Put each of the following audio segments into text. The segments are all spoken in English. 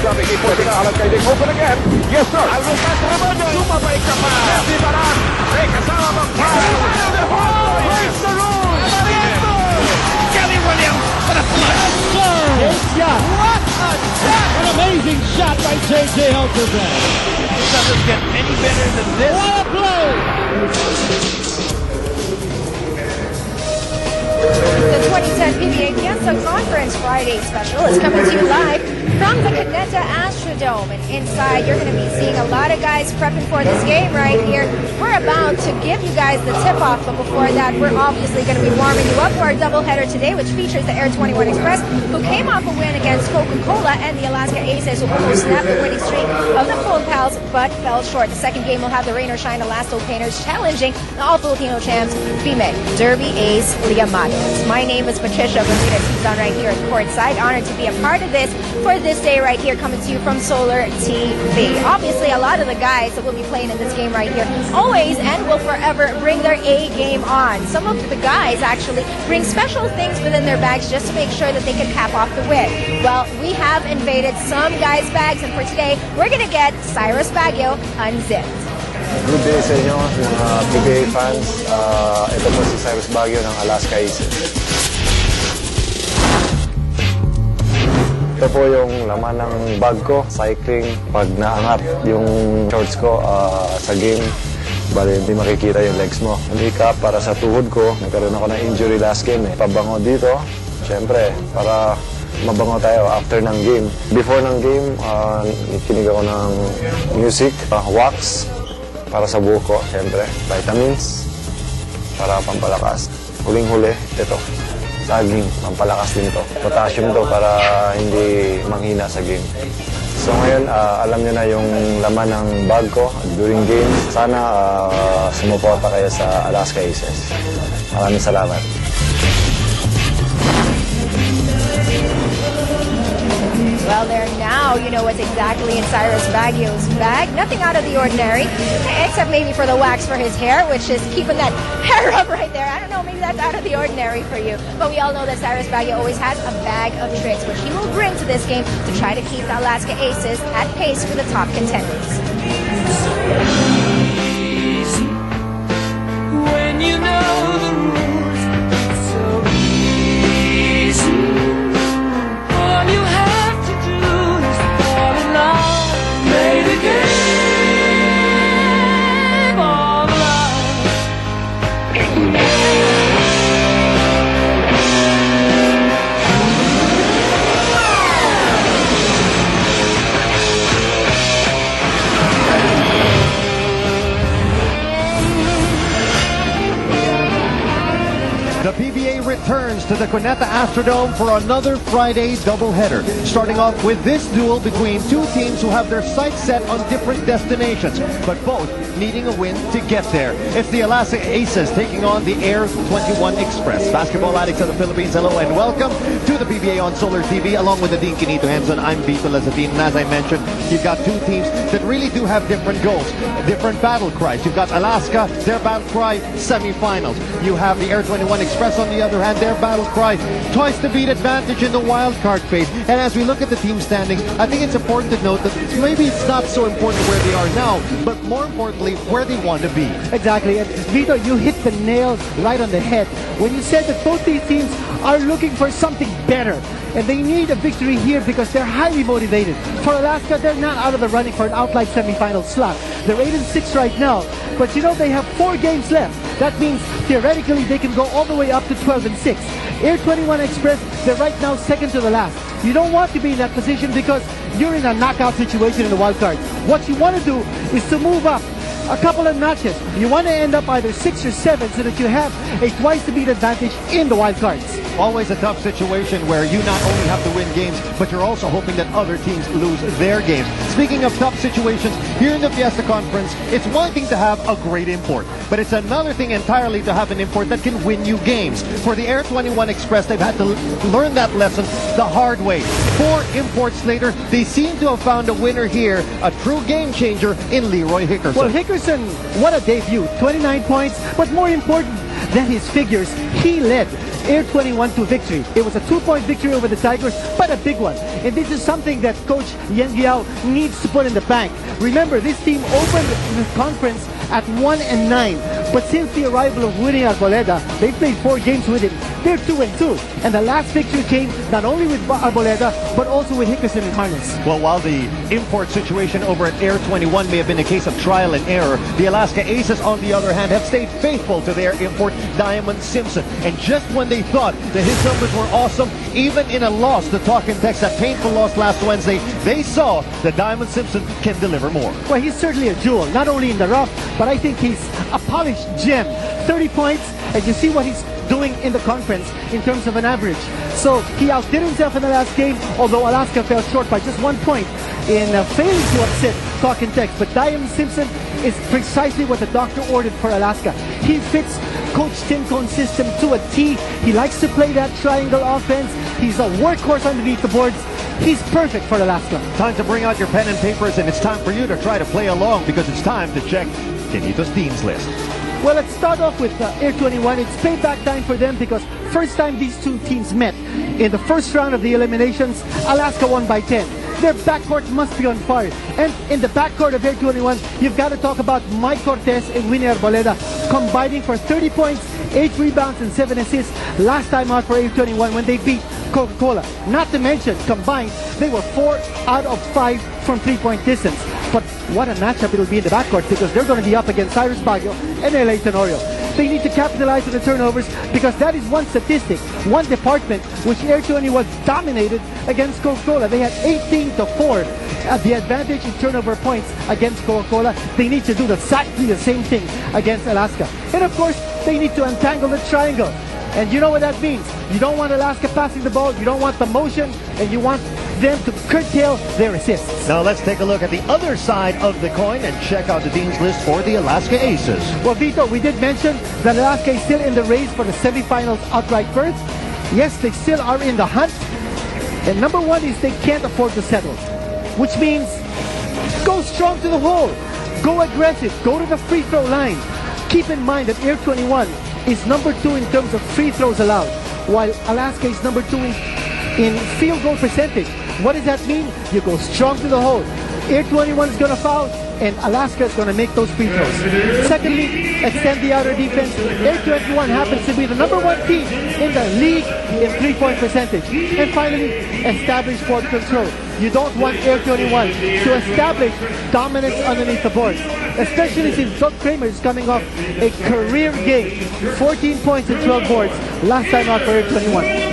Sabi kay Poy, pinaalat kay Dick. Open again. Yes, sir. Albuquerque naman yun. Sumabay ka pa. Messi Baran. May kasama bang foul. Breaks the rules. Kelly Williams for the flush. Great shot. What a shot. An amazing shot by J.J. Hulterman. It doesn't get any better than this. What a play. The 2010 PBA Fiesta Conference Friday special is coming to you live from the Cuneta Astrodome. And inside, you're going to be seeing a lot of guys prepping for this game right here. We're about to give you guys the tip-off, but before that, we're obviously going to be warming you up for our doubleheader today, which features the Air21 Express, who came off a win against Coca-Cola, and the Alaska Aces, who almost snapped the winning streak of the Phone Pals, but fell short. The second game will have the rain or shine Elasto Painters challenging the All-Filipino champs, FIME, Derby Ace Liamados. My name is Patricia Benitez. He's on right here at courtside. Honored to be a part of this for this day right here, coming to you from Solar TV. Obviously, a lot of the guys that will be playing in this game right here always and will forever bring their A game on. Some of the guys actually bring special things within their bags just to make sure that they can cap off the win. Well, we have invaded some guys' bags, and for today, we're gonna get Cyrus Baguio unzipped. Good day sa inyo, mga PBA fans. Ito po si Cyrus Baguio ng Alaska Aces. Ito po yung laman ng bag ko, cycling. Pag naangat yung shorts ko sa game, bali hindi makikita yung legs mo. Umika para sa tuhod ko, nagkaroon ako ng injury last game. Pabango dito, syempre, para mabango tayo after ng game. Before ng game, nakikinig ako ng music, wax, para sa buko, siyempre. Vitamins, para pampalakas. Huling-huli, ito. Saging, pampalakas din to. Potassium to para hindi manghina sa game. So ngayon, alam nyo na yung laman ng bag ko during game. Sana sumuporta kayo sa Alaska Aces. Maraming salamat. Well, there now, you know what's exactly in Cyrus Baguio's bag. Nothing out of the ordinary, except maybe for the wax for his hair, which is keeping that hair up right there. I don't know, maybe that's out of the ordinary for you. But we all know that Cyrus Baguio always has a bag of tricks, which he will bring to this game to try to keep the Alaska Aces at pace for the top contenders. When you know the rules, so easy. All you have to do is fall in love. Play the game of love. The PBA returns to the Cuneta Astrodome for another Friday doubleheader, starting off with this duel between two teams who have their sights set on different destinations, but both needing a win to get there. It's the Alaska Aces taking on the Air21 Express. Basketball addicts of the Philippines, hello and welcome to the PBA on Solar TV, along with the Dean Kinito Henson. I'm Vito Lazatin, and as I mentioned, you've got two teams that really do have different goals, different battle cries. You've got Alaska, their battle cry, semifinals. You have the Air21 Express, on the other hand, their battle cry, twice to beat advantage in the wild card phase. And as we look at the team standings, I think it's important to note that maybe it's not so important where they are now, but more importantly, where they want to be. Exactly. And Vito, you hit the nail right on the head when you said that both these teams are looking for something better. And they need a victory here because they're highly motivated. For Alaska, they're not out of the running for an outright semifinal slot. They're 8-6 right now. But you know, they have 4 games left. That means theoretically they can go all the way up to 12-6. Air21 Express, they're right now second to the last. You don't want to be in that position because you're in a knockout situation in the wild card. What you want to do is to move up a couple of notches. You want to end up either 6 or 7 so that you have a twice to beat advantage in the wild cards. Always a tough situation where you not only have to win games, but you're also hoping that other teams lose their games. Speaking of tough situations, here in the Fiesta Conference, it's one thing to have a great import, but it's another thing entirely to have an import that can win you games. For the Air21 Express, they've had to learn that lesson the hard way. 4 imports later, they seem to have found a winner here, a true game changer in Leroy Hickerson. Well, Hickerson, what a debut. 29 points, but more important than his figures, he led. Air21 to victory. It was a 2-point victory over the Tigers, but a big one. And this is something that Coach Yen Giao needs to put in the bank. Remember, this team opened the conference at 1-9, but since the arrival of Winnie Arboleda, they've played 4 games with him. They're 2-2, and the last victory came not only with Arboleda, but also with Hickerson and Harness. Well, while the import situation over at Air21 may have been a case of trial and error, the Alaska Aces, on the other hand, have stayed faithful to their import, Diamond Simpson. And just when they thought that his numbers were awesome, even in a loss to Talk and Text, that painful loss last Wednesday, they saw that Diamond Simpson can deliver more. Well, he's certainly a jewel, not only in the rough, but I think he's a polished gem. 30 points, and you see what he's doing in the conference in terms of an average. So he outdid himself in the last game, although Alaska fell short by just 1 point in failing to upset Talk and Text. But Diamond Simpson is precisely what the doctor ordered for Alaska. He fits Coach Tim Cohn's system to a T. He likes to play that triangle offense. He's a workhorse underneath the boards. He's perfect for Alaska. Time to bring out your pen and papers, and it's time for you to try to play along, because it's time to check Quinito's Dean's List. Well, let's start off with Air21. It's payback time for them because first time these two teams met in the first round of the eliminations, Alaska won by 10. Their backcourt must be on fire. And in the backcourt of Air21, you've got to talk about Mike Cortez and Winnie Arboleda combining for 30 points, 8 rebounds, and 7 assists last time out for Air21 when they beat Coca-Cola. Not to mention, combined, they were 4 out of 5 from 3-point distance. But what a matchup it'll be in the backcourt, because they're going to be up against Cyrus Baguio and LA Tenorio. They need to capitalize on the turnovers, because that is one statistic, one department which Air21 dominated against Coca-Cola. They had 18-4 at the advantage in turnover points against Coca-Cola. They need to do exactly the same thing against Alaska. And of course, they need to untangle the triangle. And you know what that means. You don't want Alaska passing the ball, you don't want the motion, and you want them to curtail their assists. Now let's take a look at the other side of the coin and check out the Dean's List for the Alaska Aces. Well, Vito, we did mention that Alaska is still in the race for the semifinals outright berth. Yes, they still are in the hunt. And number one is they can't afford to settle, which means go strong to the hole, go aggressive, go to the free throw line. Keep in mind that Air21 is number 2 in terms of free throws allowed, while Alaska is number 2 in field goal percentage. What does that mean? You go strong to the hole. Air21 is going to foul, and Alaska is going to make those free throws. Secondly, extend the outer defense. Air21 happens to be the number 1 team in the league in 3-point percentage. And finally, establish ball control. You don't want Air21 to establish dominance underneath the boards, especially since Doug Kramer is coming off a career game. 14 points and 12 boards last time out for Air21.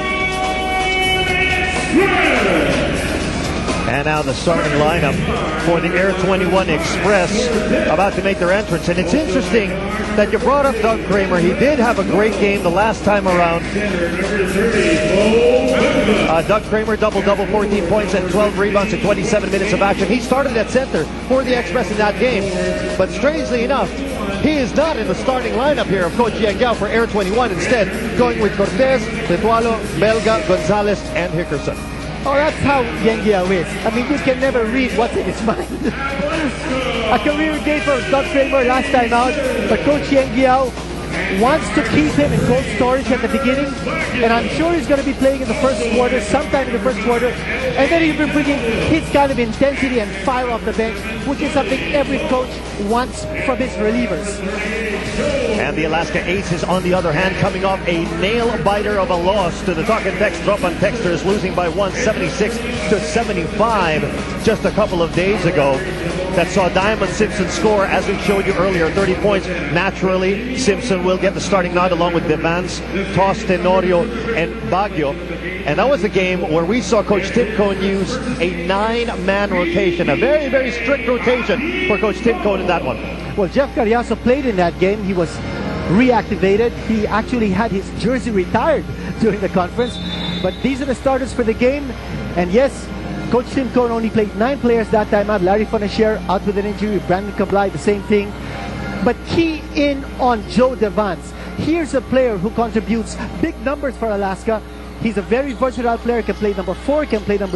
And now the starting lineup for the Air21 Express about to make their entrance. And it's interesting that you brought up Doug Kramer. He did have a great game the last time around. Doug Kramer, double-double, 14 points and 12 rebounds in 27 minutes of action. He started at center for the Express in that game. But strangely enough, he is not in the starting lineup here of Coach Yen Giao for Air21. Instead, going with Cortez, Petualo, Belga, Gonzalez, and Hickerson. Oh, that's how Yen Giao is. I mean, you can never read what's in his mind. A career game for Doug Kramer last time out, but Coach Yen Giao wants to keep him in cold storage at the beginning, and I'm sure he's going to be playing in the first quarter, sometime in the first quarter, and then he'll be bringing his kind of intensity and fire off the bench, which is something every coach wants from his relievers. And the Alaska Aces, on the other hand, coming off a nail-biter of a loss to the Talk and Text Drop on Texters, losing by 176-75 just a couple of days ago. That saw Diamond Simpson score, as we showed you earlier, 30 points. Naturally, Simpson will get the starting nod along with Devance, Toss, Tenorio, and Baguio. And that was a game where we saw Coach Tim Cohn use a 9-man rotation, a very, very strict rotation for Coach Tim Cohn in that one. Well, Jeff Carriazo played in that game. He was reactivated. He actually had his jersey retired during the conference. But these are the starters for the game. And yes, Coach Tim Cohn only played 9 players that time out. Larry Fonasher out with an injury. Brandon Cablai, the same thing. But key in on Joe Devance. Here's a player who contributes big numbers for Alaska. He's a very versatile player. Can play number 4, can play number